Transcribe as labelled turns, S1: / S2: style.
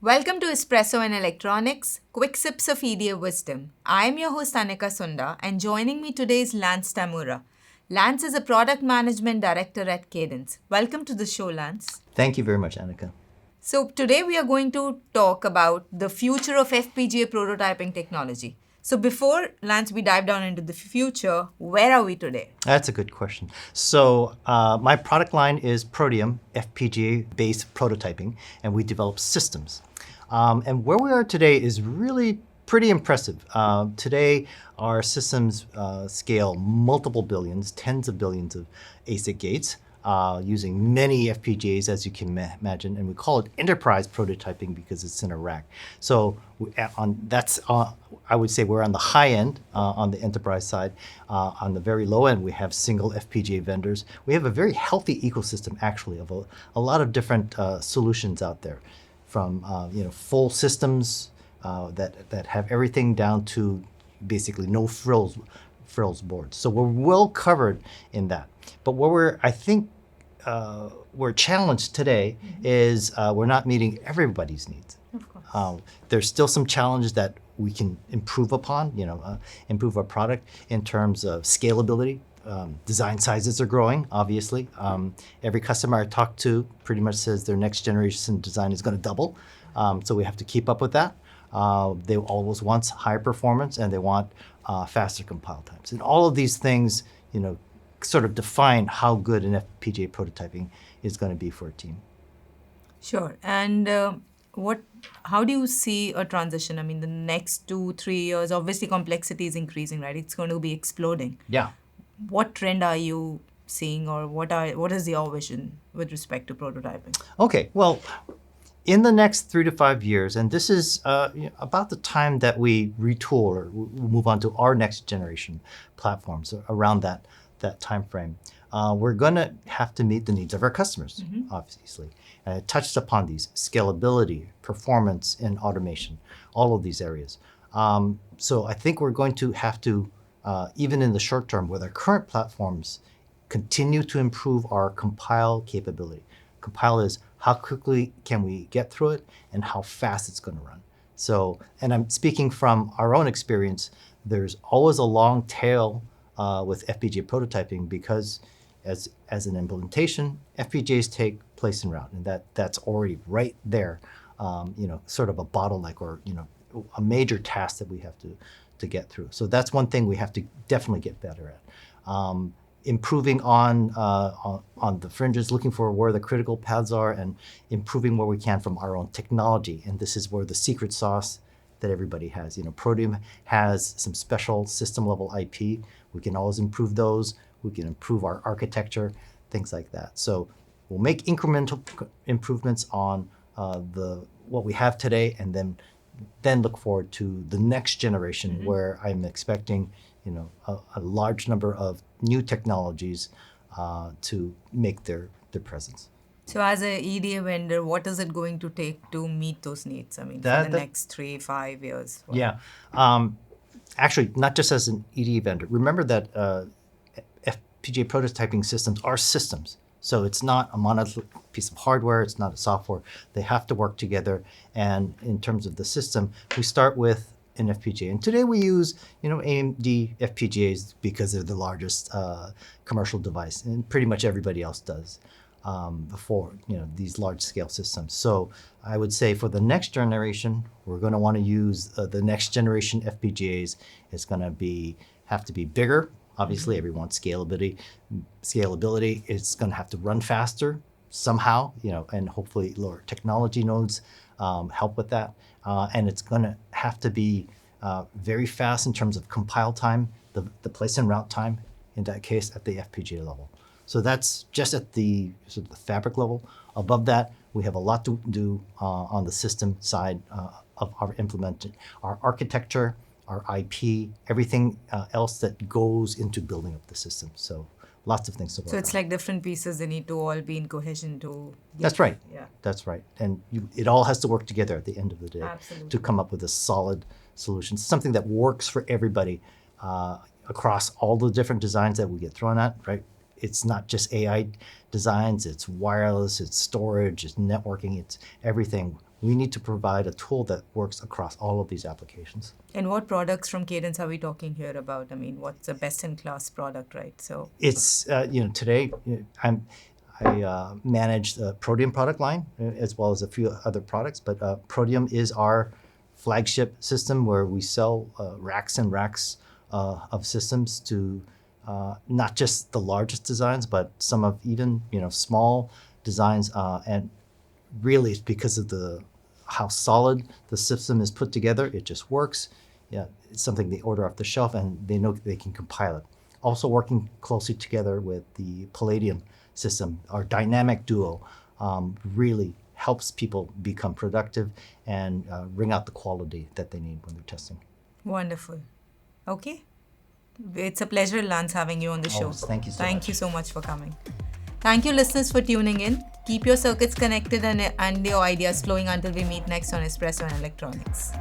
S1: Welcome to Espresso and Electronics, quick sips of EDA wisdom. I am your host Anaka Sunda, and joining me today is Lance Tamura. Lance is a product management director at Cadence. Welcome to the show, Lance.
S2: Thank you very much, Annika.
S1: So, today we are going to talk about the future of FPGA prototyping technology. So, before Lance, we dive down into the future, where are we today?
S2: That's a good question. So my product line is Protium, FPGA-based prototyping, and we develop systems. And where we are today is really pretty impressive. Today, our systems scale multiple billions, tens of billions of ASIC gates. Using many FPGAs, as you can imagine, and we call it enterprise prototyping because it's in a rack. So I would say we're on the high end on the enterprise side. On the very low end, we have single FPGA vendors. We have a very healthy ecosystem, actually, of a lot of different solutions out there, from full systems that have everything down to basically no frills boards. So we're well covered in that. But where we're challenged today is we're not meeting everybody's needs.
S1: Of course.
S2: There's still some challenges that we can improve upon, improve our product in terms of scalability. Design sizes are growing, obviously. Every customer I talk to pretty much says their next generation design is going to double. So we have to keep up with that. They always want higher performance, and they want faster compile times. And all of these things, sort of define how good an FPGA prototyping is going to be for a team.
S1: Sure. And how do you see a transition? I mean, the next 2-3 years, obviously complexity is increasing, right? It's going to be exploding.
S2: Yeah.
S1: What trend are you seeing, or what is your vision with respect to prototyping?
S2: Okay. Well, in the next 3 to 5 years, and this is about the time that we retool or move on to our next generation platforms around that time frame, we're going to have to meet the needs of our customers, obviously. And it touched upon these: scalability, performance, and automation, all of these areas. So I think we're going to have to, even in the short term, with our current platforms, continue to improve our compile capability. Compile is how quickly can we get through it and how fast it's going to run. So, and I'm speaking from our own experience, there's always a long tail with FPGA prototyping because as an implementation, FPGAs take place and route, and that's already right there, sort of a bottleneck or, a major task that we have to get through. So that's one thing we have to definitely get better at. Improving on the fringes, looking for where the critical paths are, and improving where we can from our own technology. And this is where the secret sauce that everybody has. Protium has some special system level IP. We can always improve those. We can improve our architecture, things like that. So we'll make incremental improvements on what we have today, and then look forward to the next generation, where I'm expecting a large number of new technologies to make their presence.
S1: So, as a EDA vendor, what is it going to take to meet those needs? I mean, for the next 3-5 years?
S2: Yeah. Actually, not just as an EDA vendor. Remember that FPGA prototyping systems are systems. So it's not a monolithic piece of hardware. It's not a software. They have to work together. And in terms of the system, we start with an FPGA. And today we use, AMD FPGAs because they're the largest commercial device, and pretty much everybody else does before, these large-scale systems. So I would say for the next generation, we're going to want to use the next generation FPGAs. It's going to have to be bigger. Obviously, everyone wants scalability. It's going to have to run faster somehow, and hopefully lower technology nodes help with that. And it's going to have to be very fast in terms of compile time, the place and route time, in that case, at the FPGA level. So that's just at the sort of the fabric level. Above that, we have a lot to do on the system side of our implementation, our architecture, our IP, everything else that goes into building up the system. So lots of things to work on.
S1: So it's like different pieces, they need to all be in cohesion to...
S2: That's right.
S1: Yeah.
S2: That's right. And it all has to work together at the end of the day.
S1: Absolutely.
S2: To come up with a solid solution, something that works for everybody across all the different designs that we get thrown at, right? it's not just AI designs, it's wireless, it's storage, it's networking, it's everything. We need to provide a tool that works across all of these applications.
S1: And what products from Cadence are we talking here about? I mean, what's the best-in-class product, right? So
S2: It's today I manage the Protium product line as well as a few other products, but Protium is our flagship system where we sell racks and racks of systems to not just the largest designs, but some of even small designs, and really it's because of how solid the system is put together. It just works. Yeah, it's something they order off the shelf and they know they can compile it. Also working closely together with the Palladium system, our dynamic duo, really helps people become productive and bring out the quality that they need when they're testing.
S1: wonderful. Okay. It's a pleasure, Lance, having you on the show.
S2: Always. Thank you so
S1: Thank
S2: much.
S1: you so much for coming. Thank you, listeners, for tuning in. Keep your circuits connected and your ideas flowing until we meet next on Espresso and Electronics.